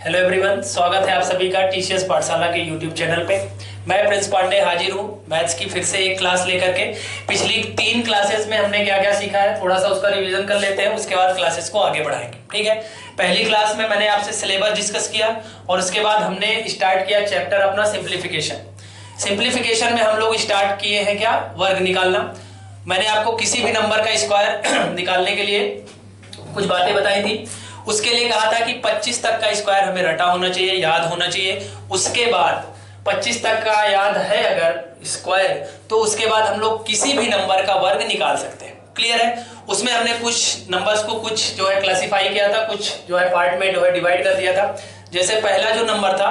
Hello everyone, स्वागत है आप सभी का टीसीएस पाठशाला के यूट्यूब चैनल पे। मैं प्रिंस पांडे हाजिर हूँ मैथ्स की फिर से एक क्लास लेकर के। पिछली 3 क्लासेस में हमने क्या क्या सीखा है थोड़ा सा उसका रिवीजन कर लेते हैं, उसके बाद क्लासेस को आगे बढ़ाएंगे। ठीक है, पहली क्लास में मैंने आपसे सिलेबस डिस्कस किया और उसके बाद हमने स्टार्ट किया चैप्टर अपना सिंप्लीफिकेशन। सिंप्लीफिकेशन में हम लोग स्टार्ट किए हैं क्या, वर्ग निकालना। मैंने आपको किसी भी नंबर का स्क्वायर निकालने के लिए कुछ बातें बताई थी। उसके लिए कहा था कि 25 तक का स्क्वायर हमें रटा होना चाहिए, याद होना चाहिए। उसके बाद 25 तक का याद है अगर स्क्वायर, तो उसके बाद हम लोग किसी भी नंबर का वर्ग निकाल सकते हैं। क्लियर है। उसमें हमने कुछ नंबर्स को कुछ जो है क्लासिफाई किया था, कुछ जो है पार्ट में जो है डिवाइड कर दिया था। जैसे पहला जो नंबर था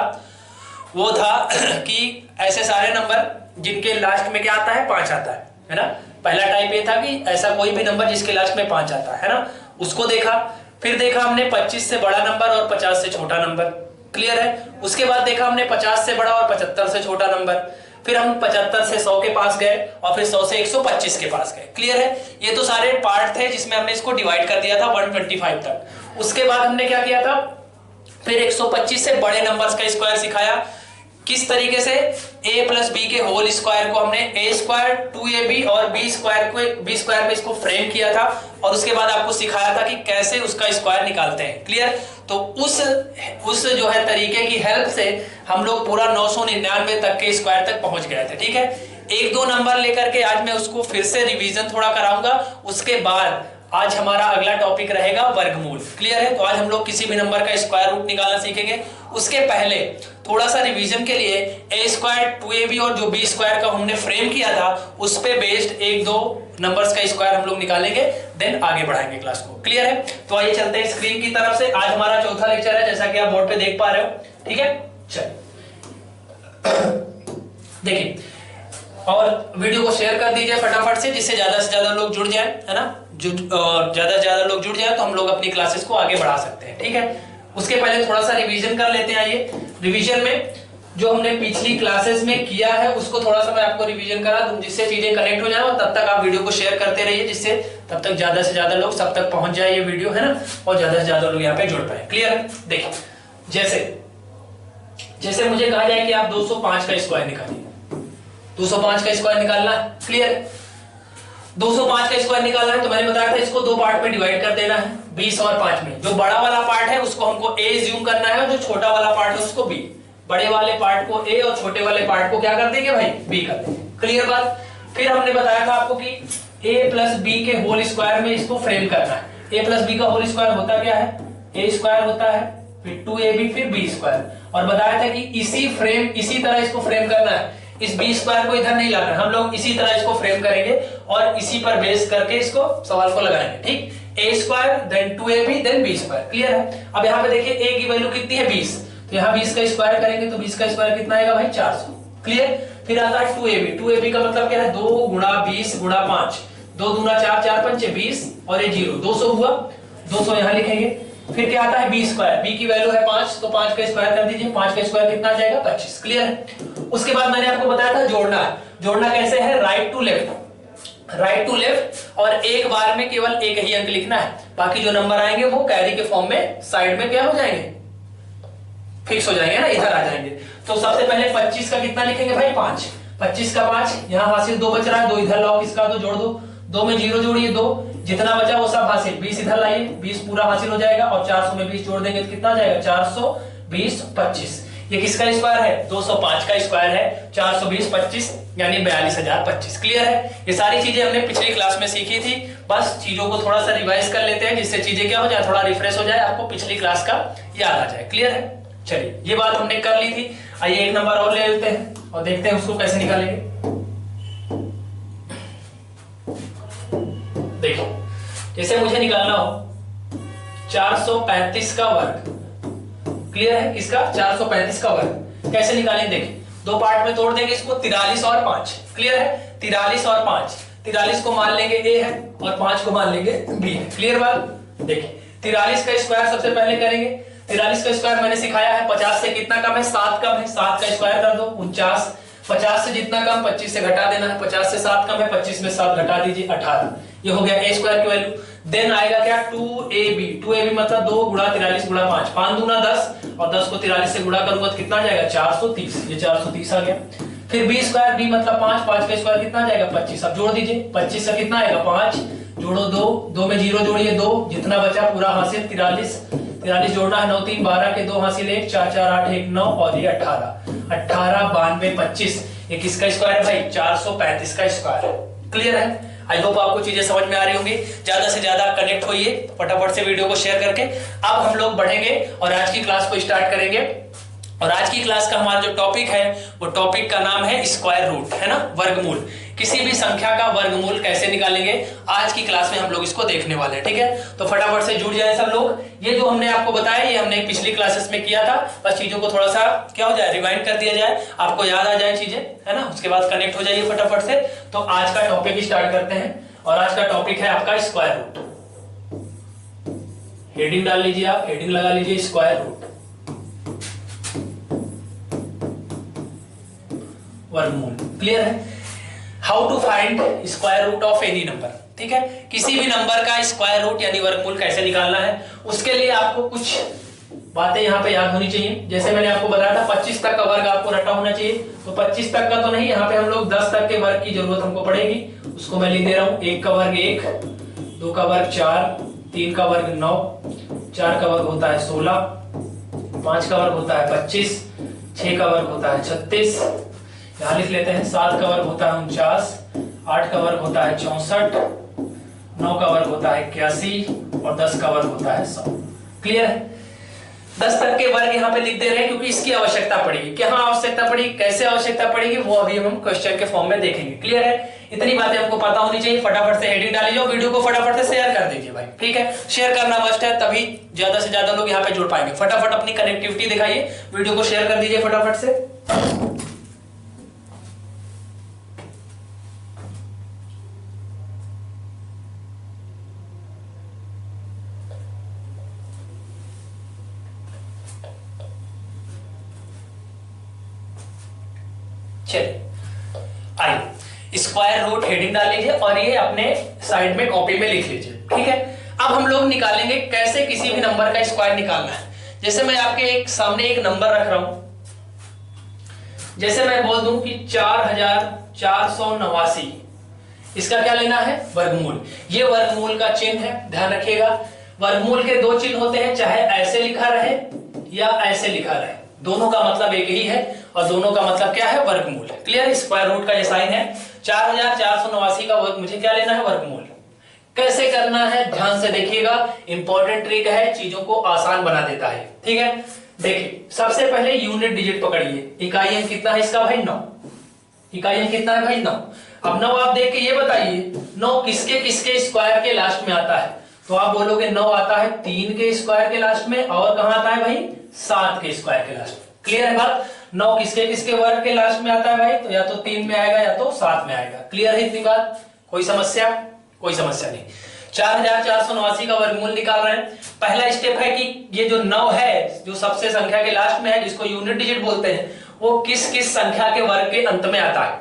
वो था कि ऐसे सारे नंबर जिनके लास्ट में क्या आता है, 5 आता है ना। पहला टाइप ये था कि ऐसा कोई भी नंबर जिसके लास्ट में 5 आता है ना, उसको देखा। फिर देखा हमने 25 से बड़ा नंबर और 50 से छोटा नंबर। क्लियर है। उसके बाद देखा हमने 50 से बड़ा और 75 से छोटा नंबर। फिर हम 75 से 100 के पास गए और फिर 100 से 125 के पास गए। क्लियर है। ये तो सारे पार्ट थे जिसमें हमने इसको डिवाइड कर दिया था 125 तक। उसके बाद हमने क्या किया था, फिर 125 से बड़े नंबर्स का स्क्वायर सिखाया। किस तरीके से, a प्लस बी के होल स्क्वायर को हमने a स्क्वायर 2ab और b स्क्वायर पे इसको फ्रेम किया था और उसके बाद आपको सिखाया था कि कैसे उसका स्क्वायर निकालते हैं। क्लियर। तो उस जो है तरीके की हेल्प से हम लोग पूरा 999 तक के स्क्वायर तक पहुंच गए थे। ठीक है। 1-2 नंबर लेकर के आज मैं उसको फिर से रिवीजन थोड़ा कराऊंगा। उसके बाद आज हमारा अगला टॉपिक रहेगा वर्गमूल। क्लियर है। तो आज हम लोग किसी भी नंबर का स्क्वायर रूट निकालना सीखेंगे। उसके पहले थोड़ा सा रिवीजन के लिए a स्क्वायर 2ab और जो b स्क्वायर का हमने फ्रेम किया था उस पे बेस्ड 1-2 नंबर्स का स्क्वायर हम लोग निकालेंगे, देन आगे बढ़ाएंगे क्लास को। क्लियर है। तो आइए चलते हैं स्क्रीन की तरफ से। आज हमारा चौथा लेक्चर है, जैसा कि आप बोर्ड पे देख पा रहे हो। ठीक है, चलिए देखिए और वीडियो को शेयर कर दीजिए फटाफट से, जिससे ज्यादा से ज्यादा लोग जुड़ जाए, है ना। ज्यादा से ज्यादा लोग जुड़ जाए तो हम लोग अपनी क्लासेस को आगे बढ़ा सकते हैं। ठीक है। उसके पहले थोड़ा सा रिवीजन कर लेते हैं। आइए, रिवीजन में जो हमने पिछली क्लासेस में किया है उसको थोड़ा सा मैं आपको रिवीजन करा दूं, जिससे चीजें कनेक्ट हो जाए। और तब तक आप वीडियो को शेयर करते रहिए, जिससे तब तक ज्यादा से ज्यादा लोग सब तक पहुंच जाए ये वीडियो, है ना, और ज्यादा से ज्यादा लोग यहाँ पे जुड़ पाए। क्लियर है। देखिए, जैसे मुझे कहा जाए कि आप 205 का स्क्वायर निकालिए। 205 का स्क्वायर निकालना। क्लियर। 205 का स्क्वायर निकालना है तो मैंने बताया था इसको 2 पार्ट में डिवाइड कर देना है, 20 और 5 में। जो बड़ा वाला पार्ट है उसको हमको a ज्यूम करना है और जो छोटा वाला पार्ट है उसको b। बड़े वाले पार्ट को a और छोटे वाले पार्ट को क्या कर देंगे भाई, b कर देंगे। क्लियर बात। फिर हमने बताया था आपको कि a प्लस b के होल स्क्वायर में इसको फ्रेम करना है। a प्लस b का होल स्क्वायर होता क्या है, a स्क्वायर होता है, फिर 2ab फिर b स्क्वायर। और बताया था कि इसी तरह इसको फ्रेम करना है। इस b स्क्वायर को इधर नहीं लाना, हम लोग इसी तरह इसको फ्रेम करेंगे और इसी पर बेस करके इसको सवाल को लगाएंगे। ठीक, a square then 2ab then b square. Clear है। अब यहाँ पे देखिए a की वैल्यू कितनी है, 20, तो यहाँ 20 का स्क्वायर करेंगे तो 20 का स्क्वायर कितना आएगा भाई, 400। क्लियर। फिर आता है 2ab का मतलब क्या है, 2 गुणा 20 गुणा 5, 2 दूना 4, 4 पंचे 20 और ये 0, 200 हुआ, 200 यहाँ लिखेंगे। फिर क्या आता है b स्क्वायर, b की वैल्यू है 5, तो 5 का स्क्वायर कर दीजिए, 5 का स्क्वायर कितना आ जाएगा, 25। क्लियर है। उसके बाद मैंने आपको बताया था जोड़ना है। जोड़ना कैसे है, राइट टू लेफ्ट, और एक बार में केवल एक ही अंक लिखना है। बाकी जो नंबर आएंगे वो कैरी के फॉर्म में साइड में क्या हो जाएंगे, फिक्स हो जाएंगे ना, इधर आ जाएंगे। तो सबसे पहले 25 का कितना लिखेंगे भाई, 5। 25 का 5, यहाँ हासिल 2 बच रहा है, 2 इधर लाओ, किसका तो जोड़ दो, 2 में 0 जोड़िए 2, जितना बचा वो सब हासिल, 20 इधर लाइए, 20 पूरा हासिल हो जाएगा और 400 में 20 जोड़ देंगे तो कितना आ जाएगा, 420 25। ये किसका स्क्वायर है, 205 का स्क्वायर है, 420 25 यानी 42,025। क्लियर है। ये सारी चीजें हमने पिछली क्लास में सीखी थी, बस चीजों को थोड़ा सा रिवाइज कर लेते हैं, जिससे चीजें क्या हो जाए, थोड़ा रिफ्रेश हो जाए, आपको पिछली क्लास का याद आ जाए। क्लियर है। चलिए, ये बात हमने कर ली थी। आइए एक नंबर और ले लेते हैं और देखते हैं उसको कैसे निकालेंगे। देखिए, जैसे मुझे निकालना हो 435 का वर्ग। क्लियर है। इसका 435 का वर्ग कैसे निकालेंगे, देखिए 2 पार्ट में तोड़ देंगे इसको, 43 और 5। क्लियर है। 43 और 5, 43 को मान लेंगे a है और 5 को मान लेंगे b है। क्लियर बात। देखिए 43 का स्क्वायर सबसे पहले करेंगे। 43 का स्क्वायर मैंने सिखाया है, 50 से कितना कम है, 7 कम है, 7 का स्क्वायर कर दो 49। 50 से जितना कम 25 से घटा देना है, 50 से 7 कम है, 25 में 7 घटा दीजिए 18। ये हो गया a स्क्वायर की वैल्यू। देन आएगा क्या 2ab, 2ab मतलब 2 गुणा 43 गुणा 5, 5 दूना 10 और 10 को 43 से गुणा करूंगा तो कितना जाएगा 430, ये 430 आ गया। फिर b स्क्वायर, b मतलब 5, 5 का स्क्वायर कितना जाएगा 25, अब जोड़ दीजिए 25 से कितना आएगा 5 जोड़ो 2, 2 में 0 जोड़िए 2, जितना बचा पूरा हासिल 43, 43 जोड़ना है 9 3 12 के 2 हासिल 1 4 4 8 1 9 और ये 18, 18 92 25, ये किसका स्क्वायर है भाई 435 का स्क्वायर है। क्लियर है? आई होप आपको चीजें समझ में आ रही होंगी। ज्यादा से ज्यादा कनेक्ट होइए, फटाफट से वीडियो को शेयर करके। अब हम लोग बढ़ेंगे और आज की क्लास को स्टार्ट करेंगे। और आज की क्लास का हमारा जो टॉपिक है वो टॉपिक का नाम है स्क्वायर रूट, है ना, वर्गमूल। किसी भी संख्या का वर्गमूल कैसे निकालेंगे, आज की क्लास में हम लोग इसको देखने वाले हैं। ठीक है, तो फटाफट से जुड़ जाए सब लोग। ये जो हमने आपको बताया ये हमने पिछली क्लासेस में किया था, बस चीजों को थोड़ा सा क्या हो जाए रिवाइंड कर दिया जाए, आपको याद आ जाए चीजें, है ना, उसके बाद कनेक्ट हो जाइए फटाफट से। तो आज का टॉपिक स्टार्ट करते हैं और आज का टॉपिक है आपका स्क्वायर रूट। हेडिंग डाल लीजिए, आप हेडिंग लगा लीजिए स्क्वायर रूट, वर्गमूल। क्लियर है? How to find square root of any number. ठीक है, किसी भी नंबर का स्क्वायर रूट यानी वर्गमूल कैसे निकालना है, उसके लिए आपको कुछ बातें यहाँ पे याद होनी चाहिए। जैसे मैंने आपको बताया था 25 तक का वर्ग आपको रटा होना चाहिए, तो 25 तक का तो नहीं, यहाँ पे हम लोग 10 तक के वर्ग की जरूरत हमको पड़ेगी, उसको मैं लिख दे रहा हूँ। 1 का वर्ग 1, 2 का वर्ग 4, 3 का वर्ग 9, 4 का वर्ग होता है 16, 5 का वर्ग होता है 25, 6 का वर्ग होता है 36, यहाँ लिख लेते हैं 7 का वर्ग होता है 49, 8 का वर्ग होता है 64, 9 का वर्ग होता है 81 और 10 का वर्ग होता है 100। क्लियर है? 10 तक के वर्ग यहाँ पे लिख दे रहे हैं क्योंकि इसकी आवश्यकता पड़ेगी। क्या आवश्यकता पड़ेगी, कैसे आवश्यकता पड़ेगी, वो अभी हम क्वेश्चन के फॉर्म में देखेंगे। क्लियर है? इतनी बातें हमको पता होनी चाहिए। फटाफट से हेडिंग डालिए और वीडियो को फटाफट से शेयर कर दीजिए भाई। ठीक है, शेयर करना मस्ट है, तभी ज्यादा से ज्यादा लोग यहाँ पे जुड़ पाएंगे। फटाफट अपनी कनेक्टिविटी दिखाइए, वीडियो को शेयर कर दीजिए फटाफट से। आइए, स्क्वायर रूट हेडिंग डाल लीजिए और ये अपने साइड में कॉपी में लिख लीजिए। ठीक है, अब हम लोग निकालेंगे कैसे किसी भी नंबर का स्क्वायर निकालना है। जैसे मैं आपके एक सामने एक नंबर रख रहा हूं, जैसे मैं बोल दूं कि 4489, इसका क्या लेना है, वर्गमूल। ये वर्गमूल का चिन्ह है, ध्यान रखिएगा। वर्गमूल के दो चिन्ह होते हैं, चाहे ऐसे लिखा रहे या ऐसे लिखा रहे, दोनों का मतलब एक ही है और दोनों का मतलब क्या है, वर्गमूल। क्लियर? स्क्वायर रूट का ये साइन है। 4489 का वर्ग मुझे क्या लेना है, वर्गमूल। कैसे करना है ध्यान से देखिएगा, इंपॉर्टेंट ट्रिक है, चीजों को आसान बना देता है। ठीक है, देखिए सबसे पहले यूनिट डिजिट पकड़िए। इकाई अंक कितना है इसका भाई, 9। इकाई अंक कितना है भाई, 9। अब 9 आप देख के ये बताइए 9 किसके किसके स्क्वायर के लास्ट में आता है, तो आप बोलोगे 9 आता है 3 के स्क्वायर के लास्ट में, और कहां आता है भाई, 7 के स्क्वायर के लास्ट में। क्लियर है बात? 9 किसके किसके वर्ग के लास्ट में आता है भाई, तो या तो 3 में आएगा या तो 7 में आएगा। क्लियर है इतनी बात? कोई समस्या? कोई समस्या नहीं। 4489 का वर्गमूल निकाल रहे हैं। पहला स्टेप है कि ये जो 9 है, जो सबसे संख्या के लास्ट में है, जिसको यूनिट डिजिट बोलते हैं, वो किस किस संख्या के वर्ग के अंत में आता है,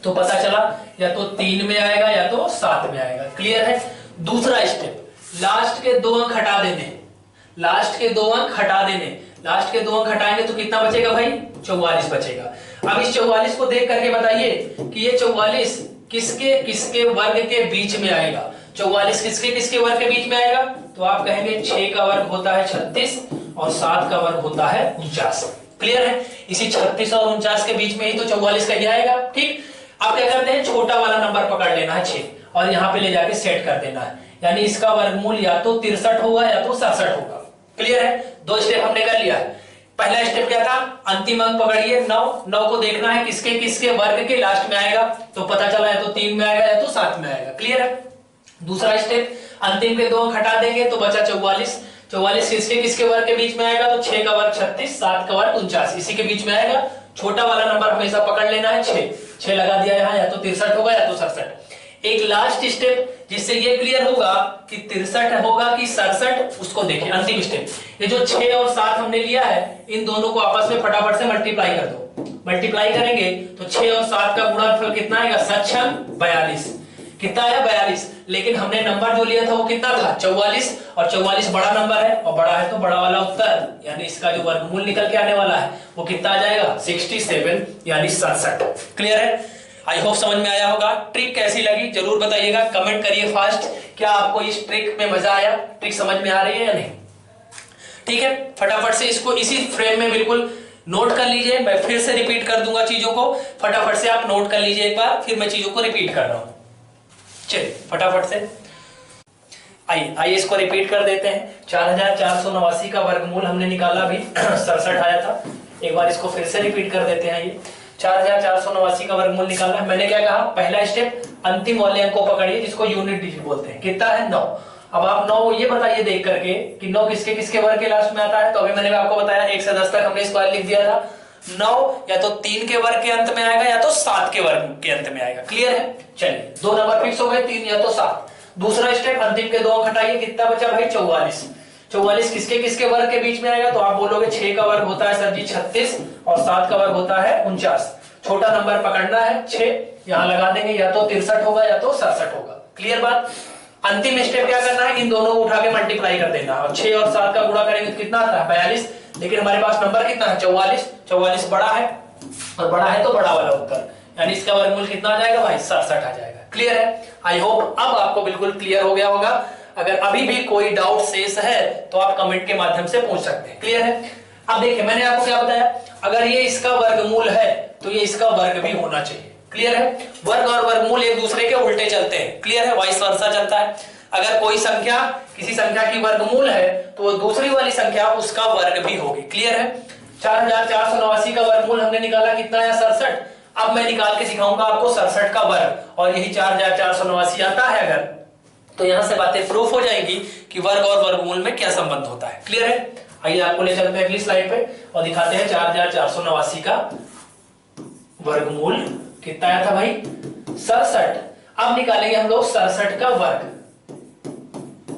तो पता चला या तो 3 में आएगा या तो 7 में आएगा। क्लियर है? दूसरा स्टेप, लास्ट के 2 अंक हटा देने। लास्ट के 2 अंक हटा देने, लास्ट के 2 अंक हटाएंगे तो कितना बचेगा भाई, 44 बचेगा। अब इस 44 को देख करके बताइए कि ये 44 किसके किसके वर्ग के बीच में आएगा। 44 किसके किसके वर्ग के बीच में आएगा, तो आप कहेंगे 6 का वर्ग होता है 36 और 7 का वर्ग होता है 49। क्लियर है? इसी 36 और 49 के बीच में ही तो 44 का ही आएगा। ठीक, अब क्या करते हैं, छोटा वाला नंबर पकड़ लेना है 6 और यहाँ पे ले जाके सेट कर देना है, यानी इसका वर्गमूल या तो 63 होगा या तो 67 होगा। क्लियर है? 2 स्टेप हमने कर लिया है। पहला स्टेप क्या था, अंतिम अंक पकड़िए 9। 9 को देखना है किसके किसके वर्ग के लास्ट में आएगा, तो पता चला या तो 3 में आएगा या तो 7 में आएगा। क्लियर है? दूसरा स्टेप, अंतिम के 2 अंक हटा देंगे तो बचा 44। 44 किसके किसके वर्ग के बीच में आएगा, तो 6 का वर्ग 36, 7 का वर्ग 49, इसी के बीच में आएगा। छोटा वाला नंबर हमेशा पकड़ लेना है 6 लगा दिया यहाँ, या तो 63 होगा या तो 67। एक लास्ट स्टेप जिससे ये क्लियर होगा कि 63 होगा कि 67, उसको देखिए। अंतिम स्टेप, ये जो 6 और 7 हमने लिया है, इन दोनों को आपस में फटाफट से मल्टीप्लाई कर दो। मल्टीप्लाई करेंगे तो 6 और 7 का गुणनफल कितना आएगा, 7 42। कितना आया 42, लेकिन हमने नंबर जो लिया था वो कितना था 44, और 44 बड़ा नंबर है और बड़ा है तो बड़ा वाला उत्तर यानी इसका जो वर्गमूल निकल के आने वाला है वो कितना आ जाएगा 67 यानी 67। क्लियर है? आई होप समझ में आया होगा। ट्रिक कैसी लगी जरूर बताइएगा, कमेंट करिए फास्ट। क्या आपको इस ट्रिक में मजा आया? ट्रिक समझ में आ रही है या नहीं? ठीक है, फटाफट से इसको इसी फ्रेम में बिल्कुल नोट कर लीजिए। मैं फिर से रिपीट कर दूंगा चीजों को, फटाफट से आप नोट कर लीजिए एक बार, फिर मैं चीजों को रिपीट कर रहा हूं। चलिए फटाफट से आइए इसको रिपीट कर देते हैं। 4489 का वर्गमूल हमने निकाला अभी 67 आया था। एक बार इसको फिर से रिपीट कर देते हैं। ये 4489 का वर्गमूल निकालना है। मैंने क्या कहा, पहला स्टेप अंतिम वाले अंक को पकड़िए जिसको यूनिट डिजिट बोलते हैं। कितना है 9। अब आप 9 ये बताइए देख करके कि 9 किसके किसके वर्ग के लास्ट में आता है। तो अभी मैंने आपको बताया 1 से 10 तक हमने स्क्वायर लिख दिया था। 9 या तो 3 के वर्ग के अंत में आएगा या तो 7 के वर्ग के अंत में आएगा। क्लियर है? चलिए 2 नंबर फिक्स हो गए, 3 या तो 7। दूसरा स्टेप अंतिम के 2 अंक हटाइए, कितना बचा भाई 44। 44 किसके किसके वर्ग के बीच में आएगा? तो आप बोलोगे 6 का वर्ग होता है सर जी 36 और 7 का वर्ग होता है 49। छोटा नंबर पकड़ना है 6, यहां लगा देंगे, या तो 63 होगा या तो 67 होगा। क्लियर बात? अंतिम स्टेप क्या करना है, इन दोनों को उठा के मल्टीप्लाई कर देना और 6 और 7 का गुणा करेंगे तो कितना आता है 42। लेकिन हमारे पास नंबर कितना है 44। 44 बड़ा है और बड़ा है तो बड़ा वाला उत्तर यानी इसका वर्गमूल कितना आ जाएगा भाई 67 आ जाएगा। क्लियर है? आई होप अब आपको बिल्कुल क्लियर हो गया होगा। अगर अभी भी कोई डाउट शेष है तो आप कमेंट के माध्यम से पूछ सकते हैं। क्लियर है? अब देखिए मैंने आपको क्या बताया, अगर ये इसका वर्गमूल है तो ये इसका वर्ग भी होना चाहिए। क्लियर है? वर्ग और वर्गमूल एक दूसरे के उल्टे चलते हैं। क्लियर है? वाइस वर्सा चलता है। अगर कोई संख्या किसी संख्या की वर्गमूल है तो वो दूसरी वाली संख्या उसका वर्ग भी होगी। क्लियर है? 4489 का वर्गमूल हमने निकाला, कितना है 67। अब मैं निकाल के सिखाऊंगा आपको 67 का वर्ग, और यही 4489 आता है अगर, तो यहां से बातें प्रूफ हो जाएंगी कि वर्ग और वर्गमूल में क्या संबंध होता है। क्लियर है? आइए आपको ले चलते हैं अगली स्लाइड पे और दिखाते हैं 4489 का वर्गमूल कितना आया था भाई 67। अब निकालेंगे हम लोग 67 का वर्ग,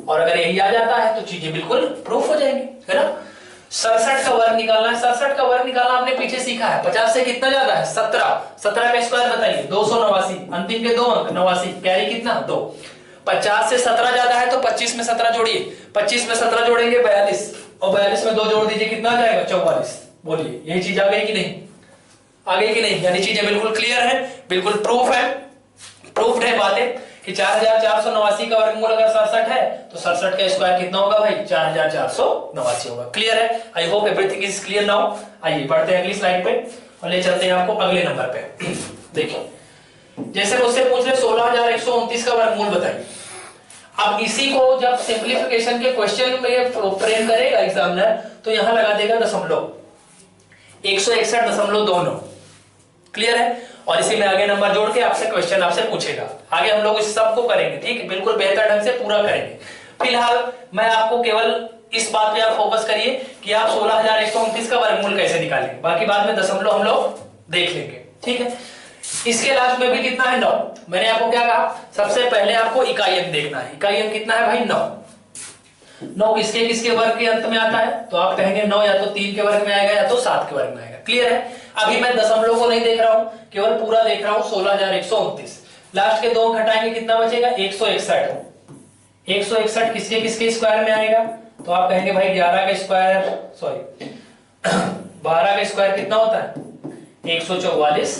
और अगर यही आ जाता है तो चीजें बिल्कुल प्रूफ हो जाएंगी, है ना। 67 का वर्ग निकालना है। 67 का वर्ग निकालना आपने पीछे सीखा है। 50 से कितना ज्यादा है 17। 17 का स्क्वायर बताइए 289। अंतिम के 2 अंक 89, कैरी कितना 2। 50 से 17 ज्यादा है तो 25 में 17 जोड़िए। 25 में 17 जोड़ेंगे 42, और 42 में 2 जोड़ दीजिए, कितना आ जाएगा 44। बोलिए यही चीज आ गई कि नहीं? आ गई कि नहीं? यानी चीजें बिल्कुल क्लियर है, बिल्कुल प्रूफ है, प्रूफ्ड है बातें कि 4489 का वर्गमूल अगर 67 है तो 67 का स्क्वायर कितना होगा भाई 4489 होगा। क्लियर है? I hope everything is clear now. आइए बढ़ते हैं अगली स्लाइड पे और ले चलते हैं आपको अगले नंबर पे। देखिए जैसे मुझसे पूछ रहे 16129 का वर्गमूल बताइए। अब इसी को जब सिंप्लीफिकेशन के क्वेश्चन में फ्रेम करेगा एग्जामिनर तो यहां लगा देगा दशमलव 161.29। क्लियर है? और इसी में आगे नंबर जोड़ के आपसे क्वेश्चन आपसे पूछेगा। आगे हम लोग इस सब को करेंगे, ठीक है, बिल्कुल बेहतर ढंग से पूरा करेंगे। फिलहाल मैं आपको केवल इस बात पे आप फोकस करिए कि आप 16129 का वर्गमूल कैसे निकालेंगे, बाकी बाद में दशमलव हम लोग देख लेंगे। ठीक है? इसके लास्ट में भी कितना है 9। मैंने आपको क्या कहा, सबसे पहले आपको इकाई अंक देखना है। इकाई अंक कितना है भाई 9। 9 किसके किसके वर्ग के अंत में आता है? तो आप कहेंगे 9 या तो 3 के वर्ग में आएगा या तो 7 के वर्ग में आएगा। क्लियर है? अभी मैं दशमलव को नहीं देख रहा हूं, केवल पूरा देख रहा हूं 16129। लास्ट के 2 अंक हटाएंगे, कितना बचेगा 161। 161 किसके किसके स्क्वायर में आएगा? तो आप कहेंगे भाई 11 का स्क्वायर, सॉरी 12 का स्क्वायर कितना होता है 144,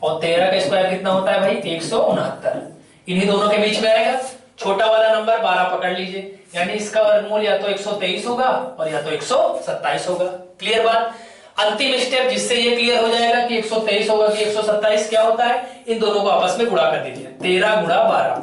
और 13 का स्क्वायर कितना होता है भाई 169। इन्हीं दोनों के बीच में आएगा। छोटा वाला नंबर 12 पकड़ लीजिए, यानी इसका वर्गमूल या तो 123 होगा और या तो 127 होगा। क्लियर बात? अंतिम स्टेप जिससे ये क्लियर हो जाएगा कि 123 होगा कि 127 क्या होता है, इन दोनों को आपस में गुणा कर दीजिए। 13 गुणा 12,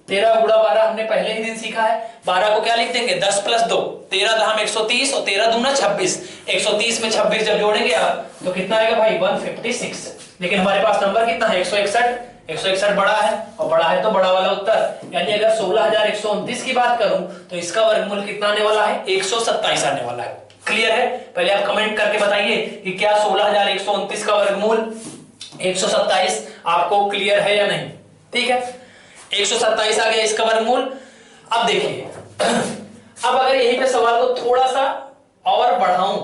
13 गुणा 12 हमने पहले ही दिन सीखा है। 12 को क्या लिख देंगे 10 + 2, 13 धाम 130 और 13 दूना 26। 130 में 26 जब जोड़ेंगे आप तो कितना आएगा भाई 156। लेकिन हमारे पास नंबर कितना है 161। 161 बड़ा है और बड़ा है तो बड़ा वाला उत्तर, यानी अगर 16129 की बात करूं तो इसका वर्गमूल कितना आने वाला है 127 आने वाला है। क्लियर है? पहले आप कमेंट करके बताइए कि क्या 16129 का वर्गमूल 127 आपको क्लियर है या नहीं। ठीक है? 127 आ गया इसका वर्गमूल। अब देखिए अब अगर यहीं पे सवाल को थोड़ा सा और बढ़ाऊं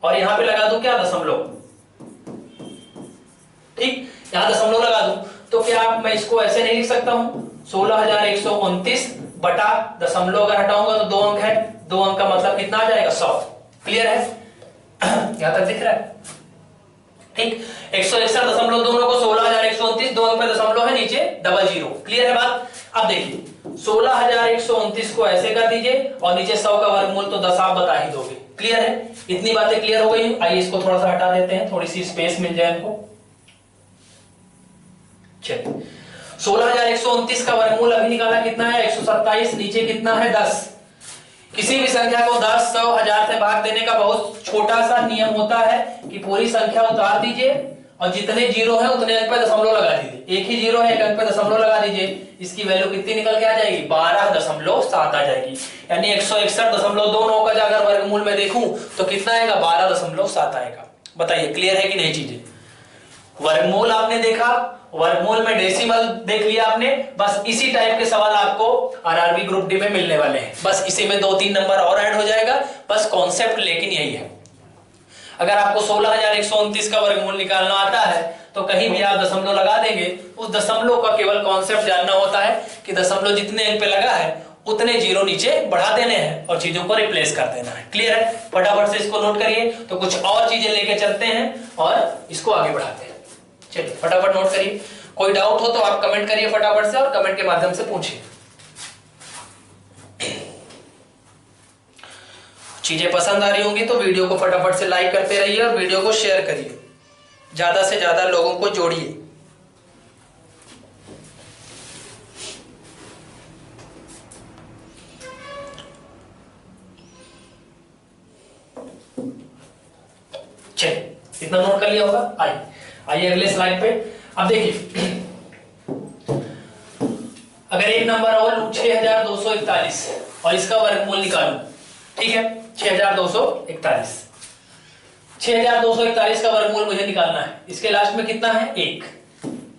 और यहां पे लगा दूं क्या दशमलव, ठीक, यहां दशमलव लगा दूं तो क्या मैं इसको ऐसे नहीं लिख सकता हूं 16,129 बटा दशमलव अगर हटाऊंगा तो 2 अंक है, 2 अंक का मतलब कितना आ जाएगा 100। क्लियर है? यहां तक दिख रहा है? ठीक, 161 दोनों को 16,129, 2 अंक पे दशमलव है, नीचे डबल जीरो। क्लियर है बात? अब देखिए 16,129 को ऐसे कर दीजिए और नीचे 100 का वर्गमूल तो 10 आप बता ही दोगे। क्लियर है? इतनी बातें क्लियर हो गई। आइए इसको थोड़ा सा हटा देते हैं, थोड़ी सी स्पेस मिल जाए हमको। चलिए 16,129 का वर्गमूल अभी निकाला, कितना है 127, नीचे कितना है 10। किसी भी संख्या को 10, 100, 1000 से भाग देने का बहुत छोटा सा नियम होता है कि पूरी संख्या उतार दीजिए और जितने जीरो है उतने अंक पे दशमलव लगा दीजिए। एक ही जीरो है, एक अंक पे दशमलव लगा दीजिए, इसकी वैल्यू कितनी निकल के आ जाएगी 12.7 आ जाएगी। यानी 161.29 का अगर वर्गमूल में देखूं तो कितना आएगा 12.7 आएगा। बताइए क्लियर है कि नहीं चीजें? वर्गमूल आपने देखा, वर्गमूल में डेसिमल देख लिया आपने। बस इसी टाइप के सवाल आपको आरआरबी ग्रुप डी में मिलने वाले हैं। बस इसी में 2-3 नंबर और ऐड हो जाएगा, बस कॉन्सेप्ट लेकिन यही है। अगर आपको 16,129 का वर्गमूल निकालना आता है तो कहीं भी आप दशमलव लगा देंगे, उस दशमलव का केवल कॉन्सेप्ट जानना होता है कि दशमलव जितने अंक पे लगा है उतने जीरो नीचे बढ़ा देने हैं और चीजों को रिप्लेस कर देना है। क्लियर है? फटाफट से इसको नोट करिए, तो कुछ और चीजें लेके चलते हैं और इसको आगे बढ़ाते हैं। चलिए फटाफट नोट करिए, कोई डाउट हो तो आप कमेंट करिए फटाफट से और कमेंट के माध्यम से पूछिए। चीजें पसंद आ रही होंगी तो वीडियो को फटाफट से लाइक करते रहिए और वीडियो को शेयर करिए, ज्यादा से ज्यादा लोगों को जोड़िए। चलिए इतना नोट कर लिया होगा। आइए अगले स्लाइड पे। अब देखिए अगर एक नंबर और लूं 6,241 और इसका वर्गमूल निकालूं, ठीक है 6,241, 6,241 का वर्गमूल मुझे निकालना है। इसके लास्ट में कितना है 1।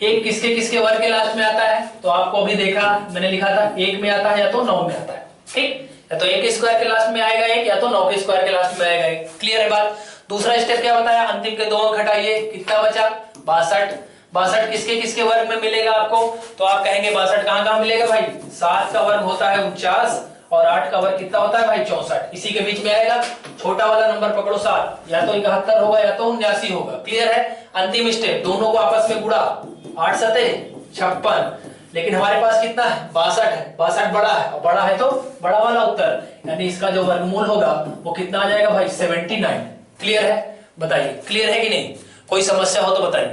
एक किसके किसके वर्ग के लास्ट में आता है? तो आपको अभी देखा मैंने लिखा था 1 में आता है या तो 9 में आता है। ठीक, या तो 1 के स्क्वायर के लास्ट में आएगा 1 या तो 9 के स्क्वायर के लास्ट में आएगा 1। क्लियर है बात? दूसरा स्टेप क्या बताया? अंतिम के 2 अंक हटाइए, कितना बचा 62। 62 किसके किसके वर्ग में मिलेगा आपको? तो आप कहेंगे 62 कहां मिलेगा भाई? 7 का वर्ग होता है 49 और 8 का वर्ग कितना होता है भाई 64। इसी के बीच में आएगा, छोटा वाला नंबर पकड़ो 7, या तो 71 होगा या तो 79 होगा। क्लियर है? अंतिम स्टेप, दोनों को आपस में गुणा, 8 सते 56, लेकिन हमारे पास कितना है 62 है। 62 बड़ा है और बड़ा है तो बड़ा वाला उत्तर, यानी इसका जो वर्गमूल होगा वो कितना आ जाएगा भाई 79। क्लियर है? बताइए क्लियर है कि नहीं? कोई समस्या हो तो बताइए।